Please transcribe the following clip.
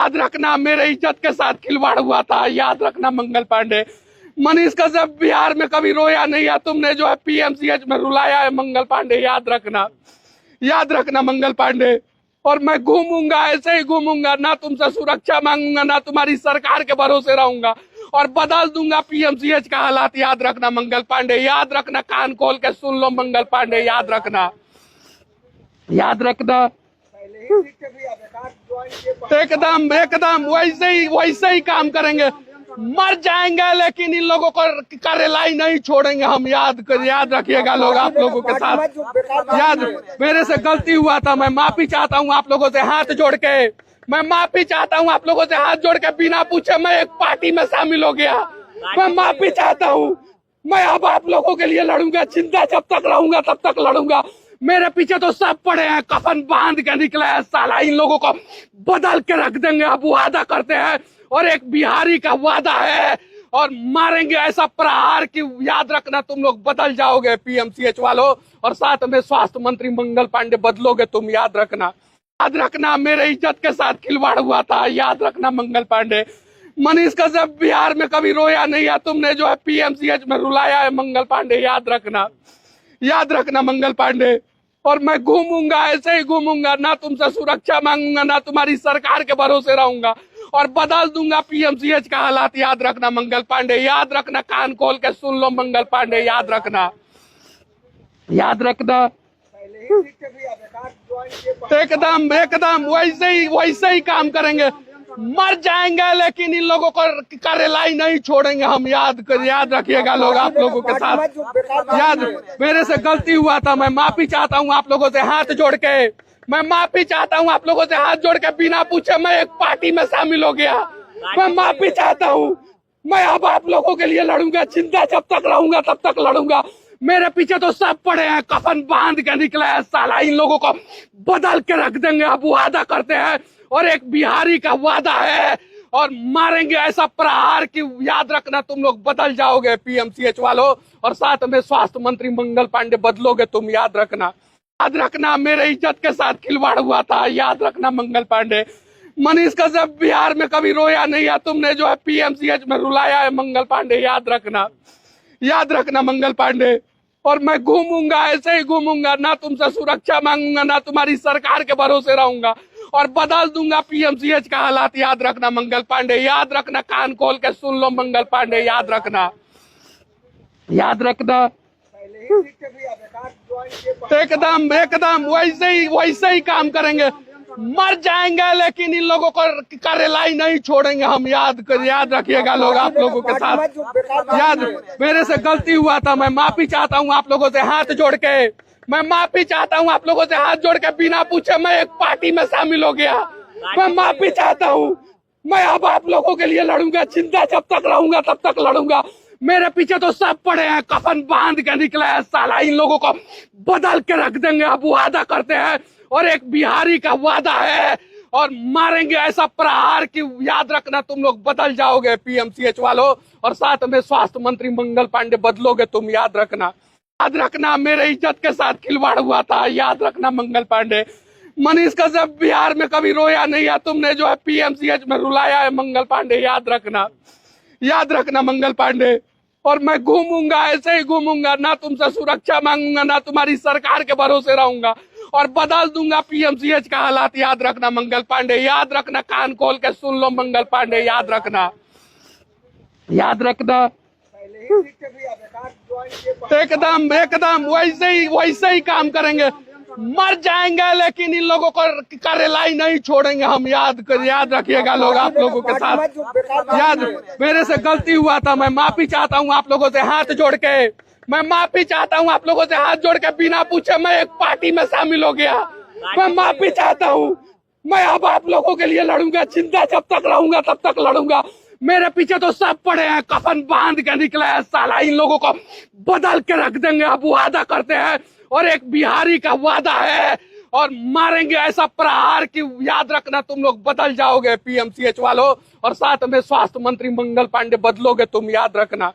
याद रखना मेरे इज्जत के साथ खिलवाड़ हुआ था। याद रखना मंगल पांडे। मनीष कश्यप बिहार में कभी रोया नहीं है, तुमने जो है पीएमसीएच में रुलाया है मंगल पांडे। याद रखना मंगल पांडे। और मैं घूमूंगा, ऐसे ही घूमूंगा, ना तुमसे सुरक्षा मांगूंगा, ना तुम्हारी सरकार के भरोसे रहूंगा और बदल दूंगा पीएमसीएच का हालात। याद रखना मंगल पांडे। याद रखना, कान खोल के सुन लो मंगल पांडे। याद रखना एकदम वैसे ही काम करेंगे। मर जाएंगे लेकिन इन लोगों को का रिलाई नहीं छोड़ेंगे हम। याद रखिएगा लोग, आप लोगों के साथ याद मेरे से गलती हुआ था। मैं माफी चाहता हूँ आप लोगों से हाथ जोड़ के। मैं माफी चाहता हूँ आप लोगों से हाथ जोड़ के। बिना पूछे मैं एक पार्टी में शामिल हो गया। मैं माफी चाहता हूँ। मैं अब आप लोगों के लिए लड़ूंगा। जिंदा जब तक रहूंगा तब तक लड़ूंगा। मेरे पीछे तो सब पड़े हैं, कफन बांध के निकले हैं। साला इन लोगों को बदल के रख देंगे। अब वादा करते हैं और एक बिहारी का वादा है और मारेंगे ऐसा प्रहार कि याद रखना तुम लोग बदल जाओगे पीएमसीएच वालों। और साथ में स्वास्थ्य मंत्री मंगल पांडे बदलोगे तुम। याद रखना मेरे इज्जत के साथ खिलवाड़ हुआ था। याद रखना मंगल पांडे। मनीष कश्यप बिहार में कभी रोया नहीं है, तुमने जो है पीएमसीएच में रुलाया है मंगल पांडे। याद रखना मंगल पांडे। और मैं घूमूंगा, ऐसे ही घूमूंगा, ना तुमसे सुरक्षा मांगूंगा, ना तुम्हारी सरकार के भरोसे रहूंगा और बदल दूंगा पीएमसीएच का हालात। याद रखना मंगल पांडे। याद रखना, कान खोल के सुन लो मंगल पांडे। याद रखना एकदम वैसे ही काम करेंगे। मर जाएंगे लेकिन इन लोगों को का रिलाई नहीं छोड़ेंगे हम। याद रखिएगा लोग, आप लोगों के साथ याद मेरे से गलती हुआ था। मैं माफी चाहता हूँ आप लोगों से हाथ जोड़ के। मैं माफी चाहता हूँ आप लोगों से हाथ जोड़ के। बिना पूछे मैं एक पार्टी में शामिल हो गया। मैं माफी चाहता हूँ। मैं अब आप लोगों के लिए लड़ूंगा। जिंदा जब तक रहूंगा तब तक लड़ूंगा। मेरे पीछे तो सब पड़े हैं, कफन बांध के निकले हैं। साला इन लोगों को बदल के रख देंगे। अब वादा करते हैं और एक बिहारी का वादा है और मारेंगे ऐसा प्रहार कि याद रखना तुम लोग बदल जाओगे पीएमसीएच वालों। और साथ में स्वास्थ्य मंत्री मंगल पांडे बदलोगे तुम। याद रखना मेरे इज्जत के साथ खिलवाड़ हुआ था। याद रखना मंगल पांडे। मनीष कश्यप बिहार में कभी रोया नहीं है, तुमने जो है पीएमसीएच में रुलाया है मंगल पांडे। याद रखना मंगल पांडे। और मैं घूमूंगा, ऐसे ही घूमूंगा, ना तुमसे सुरक्षा मांगूंगा, ना तुम्हारी सरकार के भरोसे रहूंगा और बदल दूंगा पीएमसीएच का हालात। याद रखना मंगल पांडे। याद रखना, कान खोल के सुन लो मंगल पांडे। याद रखना एकदम वैसे ही काम करेंगे। मर जाएंगे लेकिन इन लोगों को का रिलाई नहीं छोड़ेंगे हम। याद रखिएगा लोग, आप लोगों के साथ याद मेरे से गलती हुआ था। मैं माफी चाहता हूँ आप लोगों से हाथ जोड़ के। मैं माफी चाहता हूँ आप लोगों से हाथ जोड़ के। बिना पूछे मैं एक पार्टी में शामिल हो गया। मैं माफी चाहता हूँ। मैं अब आप लोगों के लिए लड़ूंगा। जिंदा जब तक रहूंगा तब तक लड़ूंगा। मेरे पीछे तो सब पड़े हैं, कफन बांध के निकले हैं। साला इन लोगों को बदल के रख देंगे। अब वादा करते हैं और एक बिहारी का वादा है और मारेंगे ऐसा प्रहार कि याद रखना तुम लोग बदल जाओगे पीएमसीएच वालों। और साथ में स्वास्थ्य मंत्री मंगल पांडे बदलोगे तुम। याद रखना मेरे इज्जत के साथ खिलवाड़ हुआ था। याद रखना मंगल पांडे। मनीष कश्यप बिहार में कभी रोया नहीं है, तुमने जो है पीएमसीएच में रुलाया है मंगल पांडे। याद रखना मंगल पांडे। और मैं घूमूंगा, ऐसे ही घूमूंगा, ना तुमसे सुरक्षा मांगूंगा, ना तुम्हारी सरकार के भरोसे रहूंगा और बदल दूंगा पीएमसीएच का हालात। याद रखना मंगल पांडे। याद रखना, कान खोल के सुन लो मंगल पांडे। याद रखना एकदम वैसे ही काम करेंगे। मर जाएंगे लेकिन इन लोगों को का रिलाई नहीं छोड़ेंगे हम। याद रखिएगा लोग, आप लोगों के साथ याद मेरे से गलती हुआ था। मैं माफी चाहता हूँ आप लोगों से हाथ जोड़ के। मैं माफी चाहता हूँ आप लोगों से हाथ जोड़ के। बिना पूछे मैं एक पार्टी में शामिल हो गया। मैं माफी चाहता हूँ। मैं अब आप लोगों के लिए लड़ूंगा। जिंदा जब तक रहूंगा तब तक लड़ूंगा। मेरे पीछे तो सब पड़े हैं, कफन बांध के निकले हैं। साला इन लोगों को बदल के रख देंगे। अब वादा करते हैं और एक बिहारी का वादा है और मारेंगे ऐसा प्रहार कि याद रखना तुम लोग बदल जाओगे पीएमसीएच वालों। और साथ में स्वास्थ्य मंत्री मंगल पांडे बदलोगे तुम। याद रखना